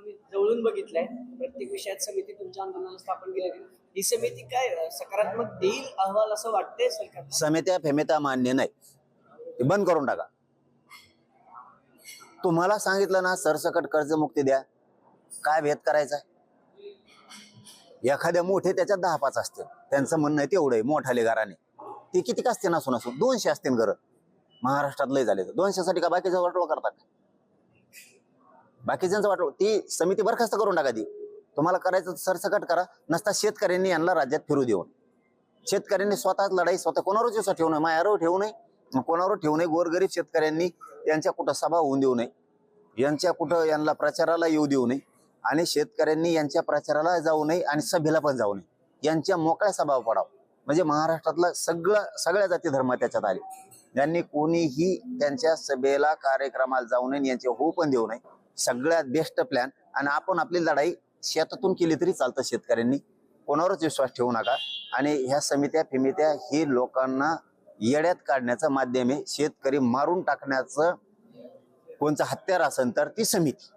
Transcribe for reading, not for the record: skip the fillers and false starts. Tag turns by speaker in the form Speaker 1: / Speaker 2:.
Speaker 1: तुम्ही जवळून बघितलाय, प्रत्येक विषयात समिती तुमच्या आंदोलनाला स्थापन केली गेली. ही समिती काय सकारात्मक देईल अहवाल असं वाटतंय सरकार?
Speaker 2: समित्या फेमित्या मान्य नाही, ते बंद करून टाका. तुम्हाला सांगितलं ना सरसकट कर्जमुक्ती द्या, काय भेद करायचा? एखाद्या मोठे त्याच्यात 10-5 असतील, त्यांचं म्हणणं आहे तेवढं आहे मोठाले घराने, ते किती असते नसून 200 असतील घर महाराष्ट्रात लय झाले. 200 साठी का बाकीचं वाटोळ करतात? बाकीच्यांचं वाटोळ ती समिती बरखास्त करून टाका. ती तुम्हाला करायचं सरसकट करा. नसता शेतकऱ्यांनी यांना राज्यात फिरू देऊन, शेतकऱ्यांनी स्वतःच लढाई स्वतः कोणावरच विश्वास ठेवू नये, मायावर ठेवू नये, कोणावर ठेवू नये. गोरगरीब शेतकऱ्यांनी यांच्या कुठं सभा होऊन देऊ नये, यांच्या कुठं यांना प्रचाराला येऊ देऊ नये, आणि शेतकऱ्यांनी यांच्या प्रचाराला जाऊ नये आणि सभेला पण जाऊ नये. यांच्या मोकळ्या सभा पडाव. म्हणजे महाराष्ट्रातला सगळ्या जाती धर्म त्याच्यात आले. यांनी कोणीही त्यांच्या सभेला कार्यक्रमाला जाऊ नये, यांचे होऊ पण देऊ नये. सगळ्यात बेस्ट प्लॅन. आणि आपण आपली लढाई शेतातून केली तरी चालतं. शेतकऱ्यांनी कोणावरच विश्वास ठेवू नका. आणि ह्या समित्या फिमित्या ही लोकांना येड्यात काढण्याचं माध्यम आहे. शेतकरी मारून टाकण्याचं कोणचं हत्यार असेल तर ती समिती